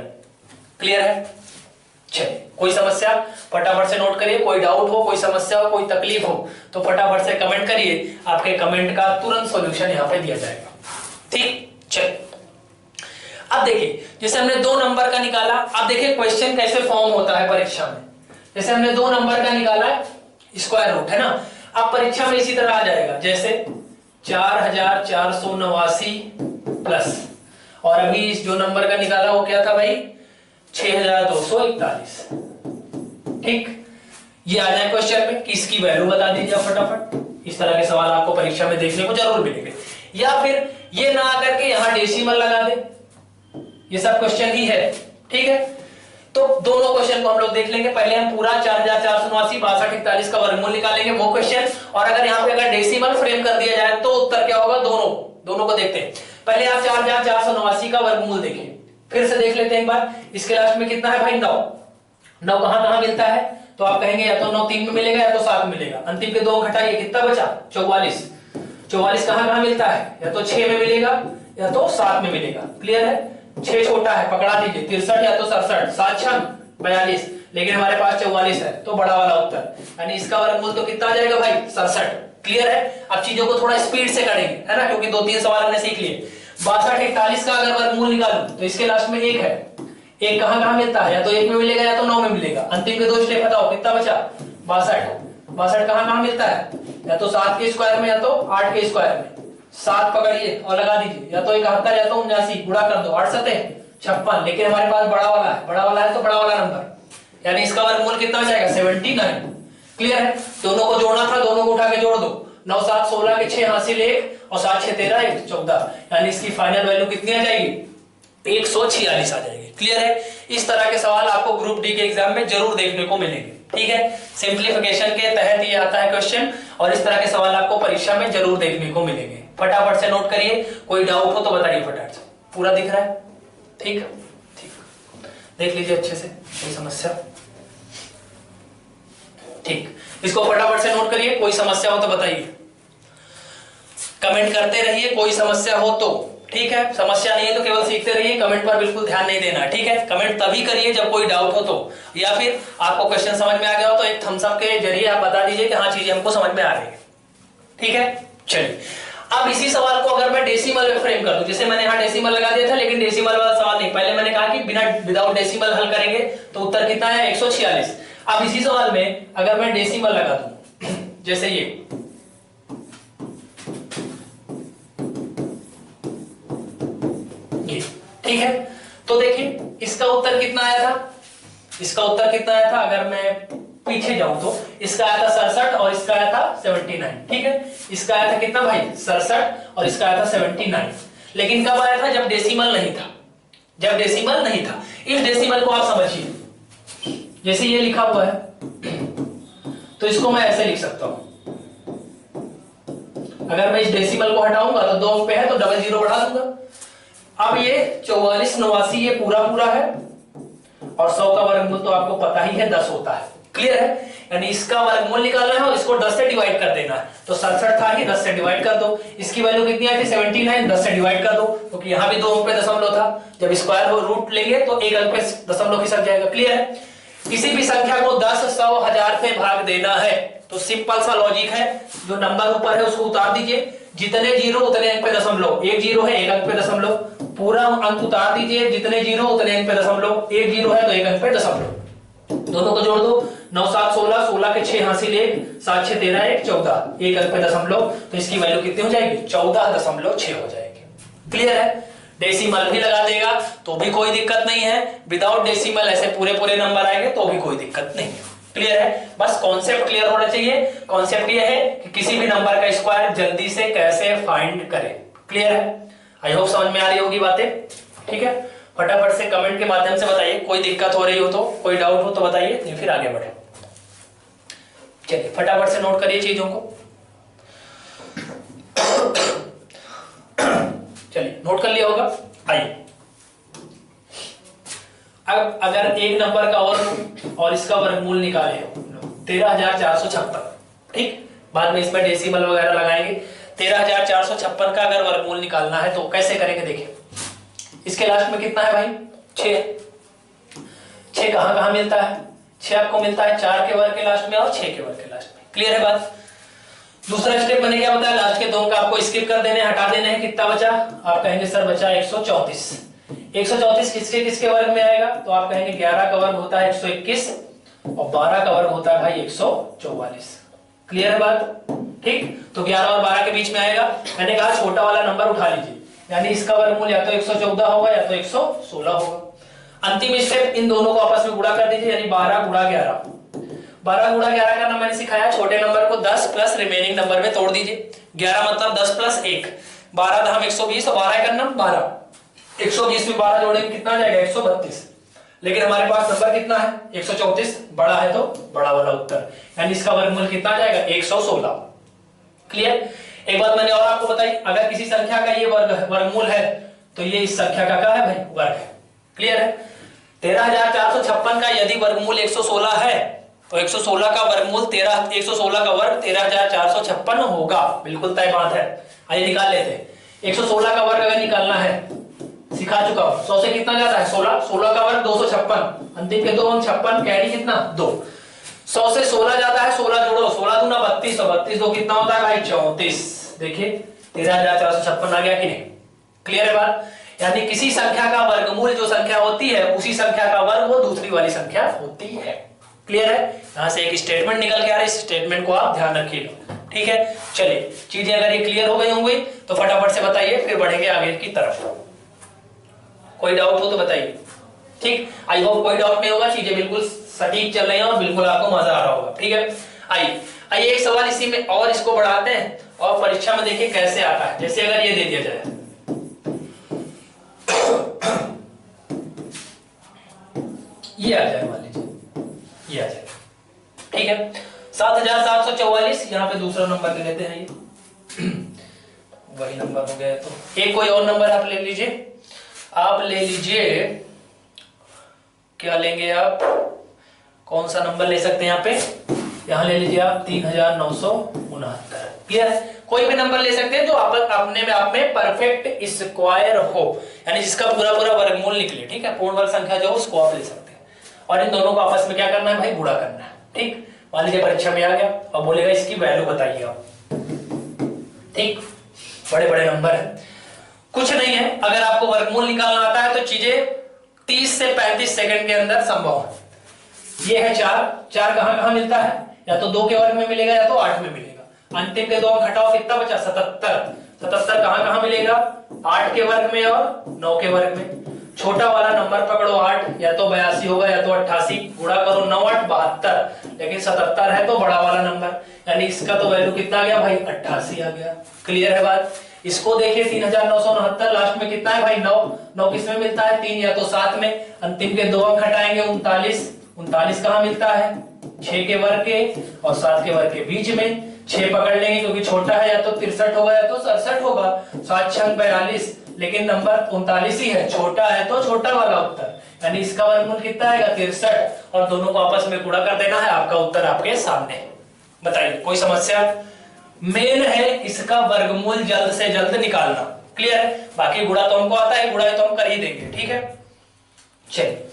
क्लियर है? चलिए कोई समस्या फटाफट से नोट करिए, कोई डाउट हो, कोई समस्या हो, कोई तकलीफ हो तो फटाफट से कमेंट करिए, आपके कमेंट का तुरंत सॉल्यूशन यहाँ पे दिया जाएगा। ठीक, चलिए अब देखिए जैसे हमने 2 नंबर का निकाला। अब देखिए क्वेश्चन कैसे फॉर्म होता है परीक्षा में। जैसे हमने 2 नंबर का निकाला है, स्क्वायर रूट है ना। अब परीक्षा में इसी तरह आ जाएगा, जैसे 4,489 प्लस, और अभी इस जो नंबर का निकाला वो क्या था भाई 6,241। ठीक, ये आ जाए क्वेश्चन में कि इसकी वैल्यू बता दीजिए फटाफट। इस तरह के सवाल आपको परीक्षा में देखने को जरूर मिलेंगे। या फिर ये ना आकर के यहां डेसिमल लगा दे, ये सब क्वेश्चन ही है। ठीक है, तो दोनों क्वेश्चन को हम लोग देख लेंगे। पहले हम पूरा 4,489 62 41 का वर्गमूल निकालेंगे वो क्वेश्चन, और अगर यहाँ पे अगर डेसिमल फ्रेम कर दिया जाए तो उत्तर क्या होगा, दोनों को देखते हैं। पहले आप 4,489 का वर्गमूल देखें, फिर से देख लेते हैं एक बार। इसके लास्ट में कितना है भाई 9। 9 कहां मिलता है? तो आप कहेंगे या तो 9 3 में मिलेगा या तो 7 में मिलेगा। अंतिम के 2 घटाइए, कितना बचा 44। 44 कहां मिलता है? या तो 6 में मिलेगा या तो 7 में मिलेगा। क्लियर है? 6 छोटा है, पकड़ा दीजिए 63 या तो 67, 7 6 42, लेकिन हमारे पास 44 है तो बड़ा वाला उत्तर, यानी इसका वर्गमूल तो कितना आ जाएगा भाई 67। क्लियर है? अब चीजों को थोड़ा स्पीड से करेंगे, है ना, क्योंकि 2-3 सवाल हमने सीख लिए। 62 41 का अगर वर्गमूल निकालूं तो इसके लास्ट में 1 है। 1 कहां मिलता है? या तो 1 में मिलेगा या तो 9 में मिलेगा। अंतिम के 2 स्टेप बताओ, कितना बचा 62। 62 कहां मिलता है? या तो 7 के स्क्वायर में या तो 8 के स्क्वायर में। 7 पकड़िए और लगा दीजिए, या तो 71 या तो 79, गुणा कर दो, 8 सते 56, लेकिन हमारे पास बड़ा वाला है, बड़ा वाला है तो बड़ा वाला नंबर, यानी इसका वर्गमूल कितना हो जाएगा 79। क्लियर है? दोनों को जोड़ना था, दोनों को उठा के जोड़ दो, 9 7 16 के 6 हासिल 1 और 7 6 13 1 14, यानी इसकी फाइनल वैल्यू कितनी आ जाएगी 146 आ जाएगी। क्लियर है? इस तरह के सवाल आपको ग्रुप डी के एग्जाम में जरूर देखने को मिलेंगे। ठीक है, सिंप्लीफिकेशन के तहत ये आता है क्वेश्चन और इस तरह के सवाल आपको परीक्षा में जरूर देखने को मिलेंगे। फटाफट से नोट करिए, कोई डाउट हो तो बताइए फटाफट से। पूरा दिख रहा है? ठीक ठीक, देख लीजिए अच्छे से, कोई समस्या? ठीक, इसको फटाफट से नोट करिए, कोई समस्या हो तो बताइए, कमेंट करते रहिए कोई समस्या हो तो। ठीक है, समस्या नहीं है तो केवल सीखते रहिए, कमेंट पर बिल्कुल ध्यान नहीं देना। ठीक है, कमेंट तभी करिए जब कोई डाउट हो तो, या फिर आपको क्वेश्चन समझ में आ गया हो तो एक थम्स अप के जरिए आप बता दीजिए कि हाँ चीजें हमको समझ में आ रही है। ठीक है, चलिए अब इसी सवाल को अगर मैं डेसिमल में फ्रेम कर दूं, जैसे मैंने यहाँ डेसिमल लगा दिया था, लेकिन डेसिमल वाला सवाल नहीं, पहले मैंने कहा कि बिना विदाउट डेसिमल हल करेंगे तो उत्तर कितना है 146। अब इसी सवाल में अगर मैं डेसिमल लगा दूं, जैसे ये ठीक है, तो देखिए इसका उत्तर कितना आया था, इसका उत्तर कितना आया था, अगर मैं पीछे जाऊं तो इसका आया था 67 और इसका आया था 79। ठीक है, इसका आया था कितना भाई 67 और इसका आया था 79। लेकिन कब आया था? जब डेसिमल नहीं था, जब डेसिमल नहीं था। इस डेसिमल को आप समझिए, जैसे ये लिखा हुआ है तो इसको मैं ऐसे लिख सकता हूं, अगर मैं इस डेसिमल को हटाऊंगा तो 2 पे है तो डबल जीरो बढ़ा दूंगा। अब ये 44 89 ये पूरा पूरा है और 100 का वर्गमूल तो आपको पता ही है 10 होता है। क्लियर है? यानी इसका वर्गमूल निकालना है और इसको 10 से डिवाइड कर देना है। तो 67 था ही, 10 से डिवाइड कर दो। इसकी वैल्यू कितनी आई थी 79, 10 से डिवाइड कर दो, क्योंकि यहां भी 2 अंक पे दशमलव था। जब स्क्वायर रूट लेंगे तो 1 अंक पे दशमलव खिसक जाएगा। क्लियर है? किसी भी संख्या को 10, 100, 1000 से भाग देना है तो सिंपल सा लॉजिक है, जो नंबर ऊपर है उसको उतार दीजिए, जितने जीरो उतने अंक पे दशमलव, 1 जीरो है 1 अंक पे दशमलव, पूरा अंक उतार दीजिए, जितने जीरो उतने अंक पे दशमलव, 1 जीरो है तो 1 अंक पे दशमलव, दोनों को जोड़ दो, 9 7 16, 16 के 6 हासिल 1, 7 6 13 1 14, 1 अंक पे दशमलव, तो इसकी वैल्यू कितनी हो जाएगी 14.6 हो जाएगी। क्लियर है? डेसिमल भी लगा देगा तो भी कोई दिक्कत नहीं है, विदाउट डेसिमल ऐसे पूरे पूरे नंबर आएंगे तो भी कोई दिक्कत नहीं है। क्लियर है? बस कॉन्सेप्ट क्लियर होना चाहिए। कॉन्सेप्ट ये है कि किसी भी नंबर का स्क्वायर जल्दी से कैसे फाइंड करें। क्लियर है? आई होप समझ में आ रही होगी बातें। ठीक है, फटाफट से कमेंट के माध्यम से बताइए, कोई दिक्कत हो रही हो तो, कोई डाउट हो तो बताइए, नहीं फिर आगे बढ़े। चलिए फटाफट से नोट करिए चीजों को। चलिए नोट कर लिया होगा। आइए अब अगर एक नंबर का और इसका वर्गमूल निकाले 13,456, ठीक, बाद में इसमें डेसिमल वगैरह लगाएंगे। 13,456 का अगर वर्गमूल निकालना है तो कैसे करेंगे? देखिए इसके लास्ट में कितना है भाई 6। 6 कहां कहां मिलता है? 6 आपको मिलता है 4 के वर्ग के लास्ट में और 6 के वर्ग के लास्ट में। क्लियर है बात? दूसरा स्टेप मैंने क्या बताया, लास्ट के 2 का आपको स्किप कर देने, हटा देने हैं। कितना बचा? आप कहेंगे सर बचा 134। 134 किसके किसके वर्ग में आएगा? तो आप कहेंगे 11 का वर्ग होता है 121 और 12 का वर्ग होता है भाई 144। क्लियर है बात? ठीक, तो 11 और 12 के बीच में आएगा। मैंने कहा छोटा वाला नंबर उठा लीजिए, यानी इसका वर्गमूल या तो 114 होगा या तो 116 होगा। अंतिम स्टेप इन दोनों को आपस में गुणा कर दीजिए, यानी 12 गुणा 11। 12 गुणा 11 करना मैंने सिखाया, छोटे नंबर को 10 प्लस रिमेनिंग नंबर में तोड़ दीजिए। 11 मतलब 10 प्लस 1, 12 धाम 120 और 12 का नंबर 12, 120 में 12 जोड़ेंगे कितना जाएगा 132। लेकिन हमारे पास नंबर कितना है 134, बड़ा है तो बड़ा वाला उत्तर, यानी इसका वर्गमूल कितना जाएगा 116। क्लियर? एक बात मैंने और आपको बताई, अगर किसी संख्या का ये वर्गमूल है तो ये इस संख्या का क्या है भाई? वर्ग है। क्लियर है? 13,456 का यदि वर्गमूल 116 है तो 116 का वर्गमूल 116 का वर्ग 13,456 होगा। बिल्कुल तय बात है। आइए निकाल लेते हैं। 116 का वर्ग अगर निकालना है, सिखा चुका हूं। 100 से कितना जाता है 16, 16 का वर्ग 256, अंतिम के 2 अंक 56, कैरी कितना 2। 100 से 16 जाता है, 16 जोड़ो, 16 दूना 32 और 32 दो कितना होता है भाई 34। देखिए 13,456 आ गया कि नहीं? क्लियर है बात? यानी किसी संख्या का वर्गमूल जो संख्या होती है उसी संख्या का वर्ग वो दूसरी वाली संख्या होती है। क्लियर है? यहां से एक स्टेटमेंट निकल के आ रहा है, इस स्टेटमेंट को आप ध्यान रखिएगा। ठीक है, चलिए चीजें अगर ये क्लियर हो गई होंगी तो फटाफट से बताइए, फिर बढ़ेंगे आगे की तरफ। कोई डाउट हो तो बताइए। ठीक, आई होप कोई डाउट नहीं होगा, चीजें बिल्कुल सटीक चल रही हैं और बिल्कुल आपको मजा आ रहा होगा। ठीक है, आइए एक सवाल इसी में और इसको बढ़ाते हैं और परीक्षा में देखिए कैसे आता है। जैसे अगर ये दे दिया जाए ये आ जाए, मान लीजिए ये आ जाए, ठीक है। 7744 यहाँ पे दूसरा नंबर ले लेते हैं, ये वही नंबर हो गया। तो एक कोई और नंबर आप ले लीजिए, आप ले लीजिए, क्या लेंगे आप, कौन सा नंबर ले सकते हैं यहाँ पे, यहाँ ले लीजिए आप 3969। क्लियर है, कोई भी नंबर ले सकते हैं जो आप अपने में आप में परफेक्ट स्क्वायर हो, यानी जिसका पूरा पूरा वर्गमूल निकले, ठीक है। पूर्ण वर्ग संख्या जो उसको आप ले सकते हैं, और इन दोनों को आपस में क्या करना है भाई, गुणा करना है, ठीक। मान लीजिए परीक्षा में आ गया और बोलेगा इसकी वैल्यू बताइए आप, ठीक, बड़े बड़े नंबर है, कुछ नहीं है। अगर आपको वर्गमूल निकालना आता है तो चीजें 30 से 35 सेकंड के अंदर संभव है। ये है 4, 4 कहां कहां मिलता है, या तो 2 के वर्ग में मिलेगा या तो 8 में मिलेगा। अंतिम के 2 अंक हटाओ, कितना बचा, 77। 77 कहां कहां मिलेगा, 8 के वर्ग में और 9 के वर्ग में। छोटा वाला नंबर पकड़ो 8, या तो 82 होगा या तो 88, गुणा करो 9 8 72, लेकिन 77 है तो बड़ा वाला नंबर, यानी इसका तो वैल्यू कितना आ गया भाई, 88 आ गया। क्लियर है बात। इसको देखिए 3969, लास्ट में कितना है भाई, 9, 9 किस में मिलता है, 3 या तो 7 में। अंतिम के 2 अंक हटाएंगे, 39, 39 कहां मिलता है, 6 के वर्ग के और 7 के वर्ग के बीच में। 6 पकड़ लेंगे क्योंकि छोटा है, या तो 63 होगा या तो 67 होगा। 7 6 42, लेकिन नंबर 39 ही है, छोटा है तो छोटा वाला उत्तर, यानी इसका वर्गमूल कितना आएगा, 63, और दोनों को आपस में गुणा कर देना है, आपका उत्तर आपके सामने। बताइए कोई समस्या। मेन है इसका वर्गमूल जल्द से जल्द निकालना। क्लियर है, बाकी गुणा तो हमको आता है, गुणा तो हम कर ही देंगे, ठीक है। चलिए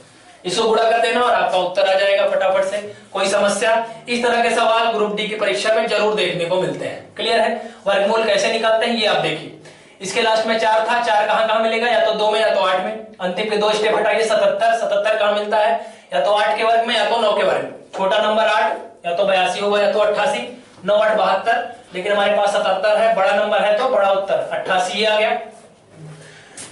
इसको गुणा कर देना और आपका उत्तर आ जाएगा फटाफट से। कोई समस्या। इस तरह के सवाल ग्रुप डी की परीक्षा में जरूर देखने को मिलते हैं। क्लियर है, वर्गमूल कैसे निकालते हैं ये आप देखिए। इसके लास्ट में 4 था, 4 कहां कहां मिलेगा, या तो 2 में या तो 8 में। अंतिम के 2 स्टेप हटाइए, 77, 77 कहां मिलता है, या तो 8 के वर्ग में या तो 9 के वर्ग में। छोटा नंबर 8, या तो 82 होगा या तो 88, 9 8 72, लेकिन हमारे पास 77 है, बड़ा नंबर है तो बड़ा उत्तर 88 आ गया।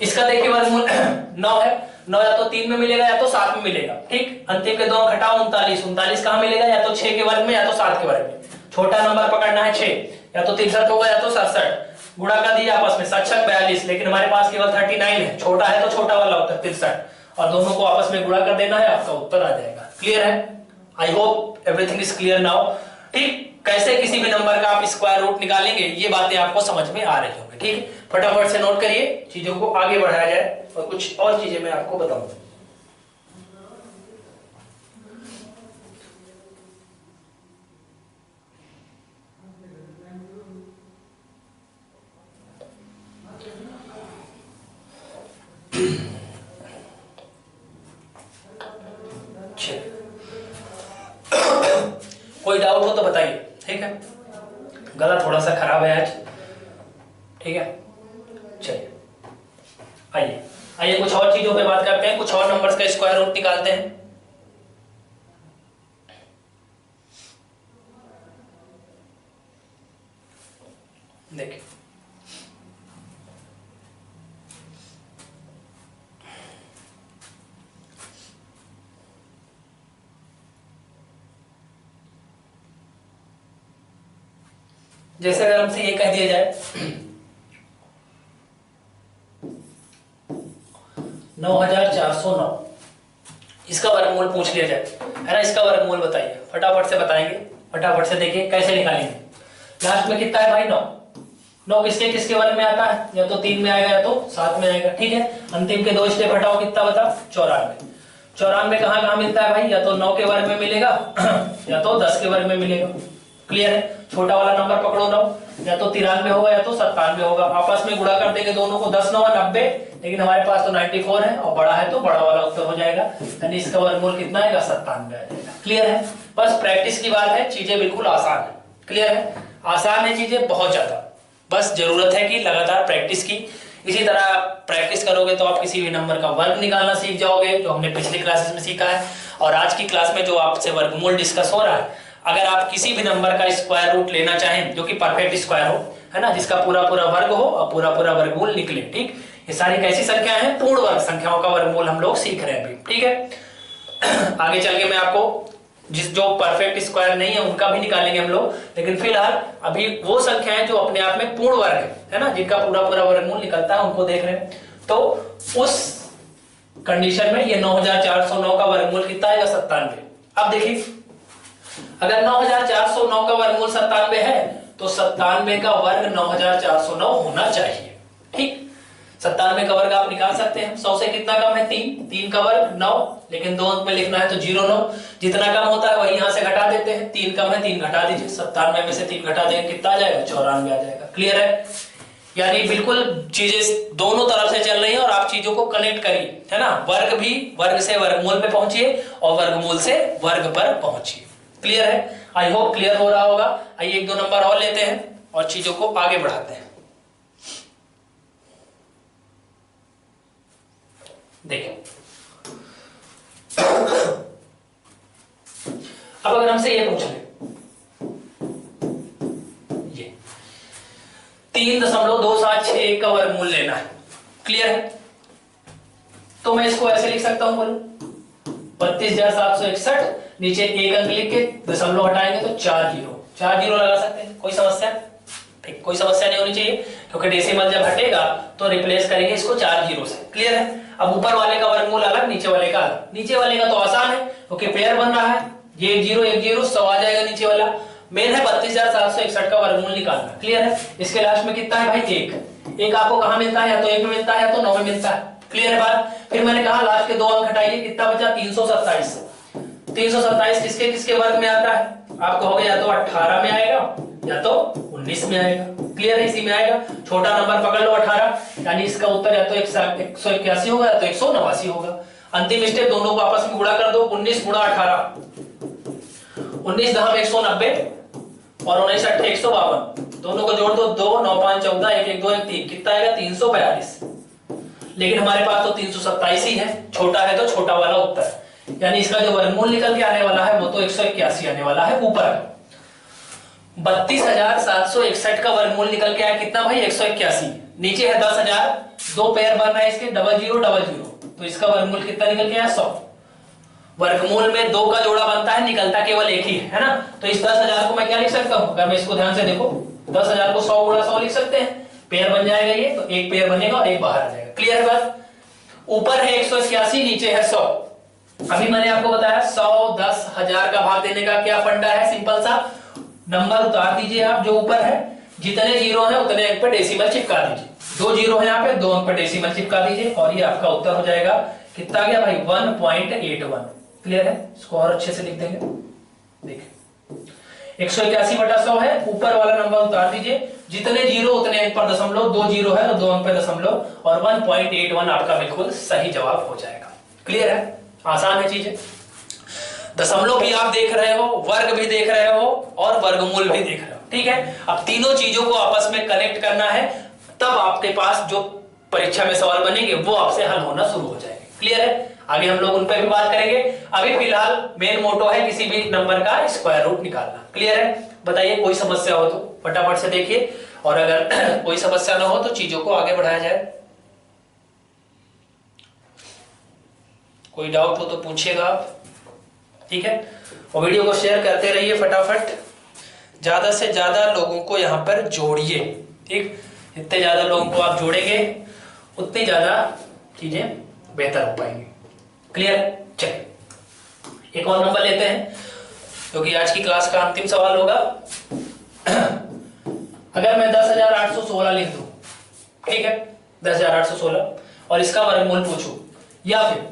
इसका देखिए वर्गमूल 9 है, 9 या तो 3 में मिलेगा या तो 7 में मिलेगा, ठीक। अंतिम के 2 अंक हटाओ, 39, 39 कहां मिलेगा, या तो 6 के वर्ग में या तो 7 के वर्ग में। छोटा नंबर पकड़ना है 6, या तो 63 होगा या तो 67, गुणा कर दिया आपस में, 7 6 42, लेकिन हमारे पास केवल 39 है, छोटा है तो छोटा वाला उत्तर 63, और दोनों को आपस में गुणा कर देना है, आपका उत्तर आ जाएगा। क्लियर है, I hope everything is clear now. ठीक, कैसे किसी भी नंबर का आप स्क्वायर रूट निकालेंगे ये बातें आपको समझ में आ रही होंगी। ठीक है, फटाफट से नोट करिए, चीजों को आगे बढ़ाया जाए और कुछ और चीजें मैं आपको बताऊंगा। कोई डाउट हो तो बताइए। ठीक है, गला थोड़ा सा खराब है आज। ठीक है, चलिए आइए आइए कुछ और चीजों पे बात करते हैं, कुछ और नंबर्स का स्क्वायर रूट निकालते हैं। देखिए जैसे अगर हमसे ये कह दिया जाए 9409, इसका वर्गमूल पूछ लिया जाए, है ना, इसका वर्गमूल बताइए, फटाफट से बताएंगे, फटाफट से देखिए कैसे निकालेंगे। लास्ट में कितना है भाई 9, 9 किसके किसके वर्ग में आता है, या तो 3 में आएगा या तो 7 में आएगा। ठीक है, अंतिम के 2 स्टेप हटाओ, कितना बता 94। 94 कहां कहां मिलता है भाई, या तो 9 के वर्ग में मिलेगा या तो 10 के वर्ग में मिलेगा। क्लियर है, छोटा वाला नंबर पकड़ो 9, या तो 93 होगा या तो 97 होगा। आपस में गुणा कर देंगे दोनों को, 10 9 90, लेकिन हमारे पास तो 94 है और बड़ा है तो बड़ा वाला उत्तर हो जाएगा, यानी इसका वर्गमूल कितना आएगा 97 आ जाएगा। क्लियर है, बस प्रैक्टिस की बात है, चीजें बिल्कुल आसान है। क्लियर है, आसान है चीजें बहुत ज्यादा, बस जरूरत है कि लगातार प्रैक्टिस की। इसी तरह प्रैक्टिस करोगे तो आप किसी भी नंबर का वर्ग निकालना सीख जाओगे, जो हमने पिछली क्लासेस में सीखा है। और आज की क्लास में जो आपसे वर्गमूल डिस्कस हो रहा है, अगर आप किसी भी नंबर का स्क्वायर रूट लेना चाहें जो कि परफेक्ट स्क्वायर हो, है ना, जिसका पूरा पूरा वर्ग हो और पूरा पूरा वर्गमूल निकले। ठीक, ये सारी कैसी संख्याएं हैं, पूर्ण वर्ग संख्याओं का वर्गमूल हम लोग सीख रहे हैं अभी। ठीक है, आगे चल के मैं आपको जिस जो परफेक्ट स्क्वायर नहीं है उनका भी निकालेंगे हम लोग, लेकिन फिलहाल अभी वो संख्याएं जो अपने आप में पूर्ण वर्ग है ना, जिनका पूरा पूरा वर्गमूल निकलता है, उनको देख रहे हैं। तो उस कंडीशन में ये 9409 का वर्गमूल कितना आएगा 97। अब देखिए अगर 9409 का वर्गमूल 97 है तो 97 का वर्ग 9409 होना चाहिए। ठीक, 97 का वर्ग आप निकाल सकते हैं। 100 से कितना कम है 3 का वर्ग 9, लेकिन 2 अंक में लिखना है तो 09, जितना कम होता है वही यहां से घटा देते हैं। 3 कम है 3 घटा दीजिए, 97 में से 3 घटा देंगे कितना आ जाएगा 94 आ जाएगा। क्लियर है? यानी बिल्कुल चीजें दोनों तरफ से चल रही है और आप चीजों को कनेक्ट करिए, है ना। वर्ग भी वर्ग से वर्गमूल पे पहुंचिए और वर्गमूल से वर्ग पर पहुंचिए। क्लियर है? आई होप क्लियर हो रहा होगा। आइए 1-2 नंबर और लेते हैं और चीजों को आगे बढ़ाते हैं। देखिए अब अगर हमसे ये पूछ ले, ये 3.271 का वर्गमूल लेना है। क्लियर है? तो मैं इसको ऐसे लिख सकता हूं, बोलो 32,761, नीचे एक अंक लिख के दशमलव हटाएंगे तो 4 जीरो लगा सकते हैं। कोई समस्या? ठीक, कोई समस्या नहीं होनी चाहिए, क्योंकि डेसिमल जब हटेगा तो रिप्लेस करेंगे इसको 4 जीरो से। क्लियर है? अब ऊपर वाले का वर्गमूल अलग, नीचे वाले का अलग। नीचे वाले का तो आसान है क्योंकि पेयर बन रहा है, ये 1 जीरो 100 आ जाएगा नीचे वाला। मेन है 32,761 का वर्गमूल निकालना। क्लियर है? इसके लास्ट में कितना है भाई 1 आपको कहां मिलता है, या तो 1 में मिलता है या तो 9 में मिलता है। क्लियर है बात? फिर मैंने कहा लास्ट के 2 अंक हटाइए, कितना बचा 327। 327 किसके किसके वर्ग में आता है? आप कहोगे या तो 18 में आएगा या तो 19 में आएगा। क्लियर है? इसी में आएगा। छोटा नंबर पकड़ लो 18, यानी इसका उत्तर या तो 181 होगा या तो 189 होगा। अंतिम स्टेप दोनों को आपस में गुणा कर दो, 19 गुणा 18, 19 दहम 190 और 19 अट्ठे 152, दोनों को जोड़ दो, 2 9 5 14 1 1 2 1 3, कितना आएगा 342। लेकिन हमारे पास तो 327 ही है, छोटा है तो छोटा वाला उत्तर, यानी इसका जो वर्गमूल निकल के आने वाला है वो तो 181 आने वाला है ऊपर। 32,761 का वर्गमूल निकल के आया कितना भाई 181, नीचे है 10,000, 2 पेयर बन रहा है इसके, 0000, तो इसका वर्गमूल कितना निकल के आया 100। वर्गमूल में 2 का जोड़ा बनता है, निकलता केवल एक ही है ना। तो इस 10,000 को मैं क्या लिख सकता हूं, अगर मैं इसको ध्यान से देखो 10,000 को 100 गुणा 100 लिख सकते हैं, पेयर बन जाएगा ये, तो एक पेयर बनेगा और एक बाहर आ जाएगा। क्लियर है बात? ऊपर है 181, नीचे है 100। अभी मैंने आपको बताया 100 10,000 का भाग देने का क्या फंडा है, सिंपल सा, नंबर उतार दीजिए आप जो ऊपर है, जितने जीरो है उतने अंक पे डेसिमल चिपका दीजिए। 2 जीरो है यहाँ पे, 2 अंक पे डेसिमल चिपका दीजिए और ये आपका उत्तर हो जाएगा। कितना गया भाई 1.81। क्लियर है? इसको और अच्छे से लिख देंगे। देखिए 181 बटा 100 है, ऊपर वाला नंबर उतार दीजिए, जितने जीरो उतने अंक पर दशमलव, 2 जीरो है तो 2 अंक पे दशमलव, और 1.81 आपका बिल्कुल सही जवाब हो जाएगा। क्लियर है? आसान है चीजें। दशमलव भी आप देख रहे हो, वर्ग भी देख रहे हो और वर्गमूल भी देख रहे हो। ठीक है? अब तीनों चीजों को आपस में कनेक्ट करना है, तब आपके पास जो परीक्षा में सवाल बनेंगे वो आपसे हल होना शुरू हो जाएंगे। क्लियर है? आगे हम लोग उन पर भी बात करेंगे। अभी फिलहाल मेन मोटो है किसी भी नंबर का स्क्वायर रूट निकालना। क्लियर है? बताइए कोई समस्या हो तो फटाफट से देखिए, और अगर कोई समस्या ना हो तो चीजों को आगे बढ़ाया जाए। कोई डाउट हो तो पूछिएगा आप। ठीक है? और वीडियो को शेयर करते रहिए फटाफट, ज्यादा से ज्यादा लोगों को यहाँ पर जोड़िए। ठीक, जितने ज्यादा लोगों को आप जोड़ेंगे उतनी ज्यादा चीजें बेहतर हो पाएंगी। क्लियर? चलिए एक और नंबर लेते हैं क्योंकि आज की क्लास का अंतिम सवाल होगा। अगर मैं 10,816 लिख दूं, ठीक है, 10,816, और इसका वर्गमूल पूछूं, या फिर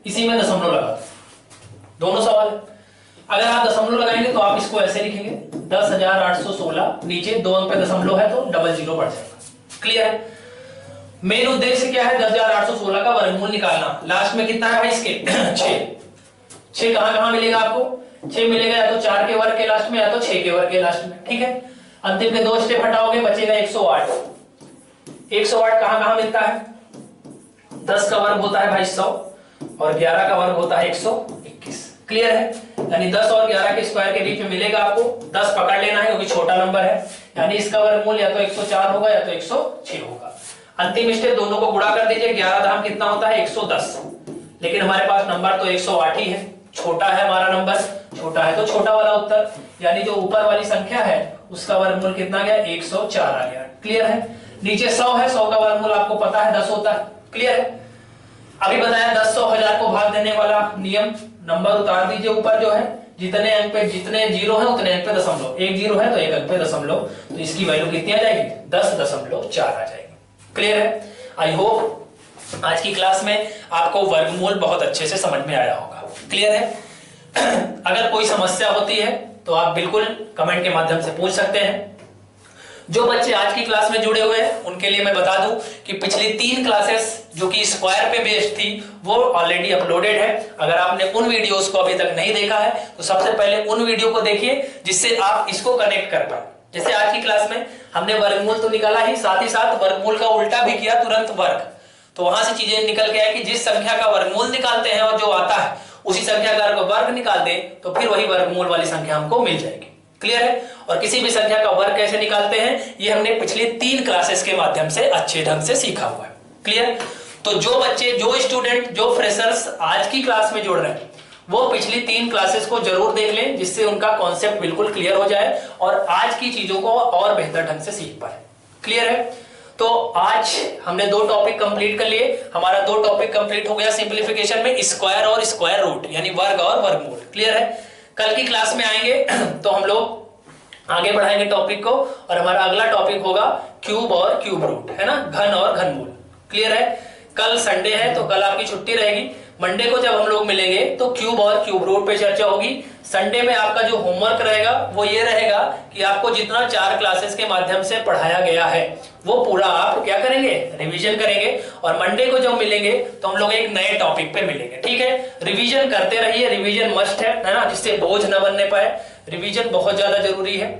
इसी में दशमलव लगा दूं, दोनों सवाल है। अगर आप दशमलव लगाएंगे तो आप इसको ऐसे लिखेंगे 10,816, नीचे 2 अंक पे दशमलव है तो 00 बढ़ जाएगा। क्लियर है? मेन उद्देश्य क्या है 10,816 का वर्गमूल निकालना। लास्ट में कितना है भाई इसके 6 कहां मिलेगा आपको? 6 मिलेगा या तो 4 के वर्ग के लास्ट में या तो 6 के वर्ग के लास्ट में। ठीक है? अंतिम के 2 स्टेप हटाओगे, बचेगा 108। 108 कहां मिलता है? 10 का वर्ग होता है भाई 100 और 11 का वर्ग होता है 121। क्लियर है? यानी 10 और 11 के स्क्वायर के बीच में मिलेगा आपको। 10 पकड़ लेना है क्योंकि छोटा नंबर है, यानी इसका वर्गमूल या तो 104 होगा या तो 106 होगा। अंतिम स्टेप दोनों को गुणा कर दीजिए, 11 धाम कितना होता है 110, लेकिन हमारे पास नंबर तो 108 ही है, छोटा है हमारा नंबर, छोटा है तो छोटा वाला उत्तर, यानी जो ऊपर वाली संख्या है उसका वर्गमूल कितना गया 104 आ गया। क्लियर है? नीचे 100 है, 100 का वर्गमूल आपको पता है 10 होता है। क्लियर है? अभी बताया 10, 100, 1000 को भाग देने वाला नियम। नंबर उतार दीजिए ऊपर जो है, जितने अंक पे जितने जीरो है उतने अंक पे दशमलव, एक जीरो है तो एक अंक पे दशमलव, तो इसकी वैल्यू कितनी आ जाएगी? 10.4 आ जाएगी। क्लियर है? आई होप आज की क्लास में आपको वर्गमूल बहुत अच्छे से समझ में आया होगा। क्लियर है? अगर कोई समस्या होती है तो आप बिल्कुल कमेंट के माध्यम से पूछ सकते हैं। जो बच्चे आज की क्लास में जुड़े हुए हैं उनके लिए मैं बता दूं कि पिछली 3 क्लासेस जो कि स्क्वायर पे बेस्ड थी वो ऑलरेडी अपलोडेड है। अगर आपने उन वीडियोस को अभी तक नहीं देखा है तो सबसे पहले उन वीडियो को देखिए जिससे आप इसको कनेक्ट कर पाए। जैसे आज की क्लास में हमने वर्गमूल तो निकाला ही, साथ ही साथ वर्गमूल का उल्टा भी किया, तुरंत वर्ग। तो वहां से चीजें निकल के आए कि जिस संख्या का वर्गमूल निकालते हैं और जो आता है उसी संख्या का वर्ग निकाल दें तो फिर वही वर्गमूल वाली संख्या हमको मिल जाएगी। क्लियर है? और किसी भी संख्या का वर्ग कैसे निकालते हैं ये हमने पिछले 3 क्लासेस के माध्यम से अच्छे ढंग से सीखा हुआ है। क्लियर? तो जो बच्चे, जो स्टूडेंट, जो फ्रेशर्स आज की क्लास में जुड़ रहे हैं वो पिछली 3 क्लासेस को जरूर देख लें, जिससे उनका कॉन्सेप्ट बिल्कुल क्लियर हो जाए और आज की चीजों को और बेहतर ढंग से सीख पाए। क्लियर है? तो आज हमने 2 टॉपिक कंप्लीट कर लिए। हमारा 2 टॉपिक कंप्लीट हो गया सिंपलीफिकेशन में, स्क्वायर और स्क्वायर रूट, यानी वर्ग और वर्गमूल। क्लियर है? कल की क्लास में आएंगे तो हम लोग आगे बढ़ाएंगे टॉपिक को और हमारा अगला टॉपिक होगा क्यूब और क्यूब रूट, है ना, घन और घनमूल। क्लियर है? कल संडे है तो कल आपकी छुट्टी रहेगी। मंडे को जब हम लोग मिलेंगे तो क्यूब और क्यूब रूट पे चर्चा होगी। संडे में आपका जो होमवर्क रहेगा वो ये रहेगा कि आपको जितना 4 क्लासेस के माध्यम से पढ़ाया गया है वो पूरा आप क्या करेंगे? रिवीजन करेंगे। और मंडे को जब मिलेंगे तो हम लोग एक नए टॉपिक पे मिलेंगे। ठीक है? रिवीजन करते रहिए, रिवीजन मस्ट है ना, जिससे बोझ न बनने पाए। रिवीजन बहुत ज्यादा जरूरी है।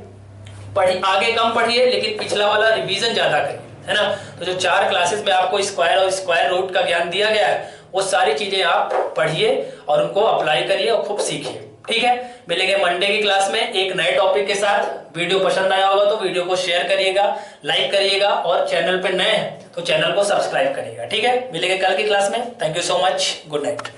आगे कम पढ़िए लेकिन पिछला वाला रिवीजन ज्यादा करिए, है ना। तो जो 4 क्लासेस में आपको स्क्वायर और स्क्वायर रूट का ज्ञान दिया गया है वो सारी चीजें आप पढ़िए और उनको अप्लाई करिए और खूब सीखिए। ठीक है? मिलेंगे मंडे की क्लास में एक नए टॉपिक के साथ। वीडियो पसंद आया होगा तो वीडियो को शेयर करिएगा, लाइक करिएगा और चैनल पे नए हैं तो चैनल को सब्सक्राइब करिएगा। ठीक है? मिलेंगे कल की क्लास में। Thank you so much. Good night.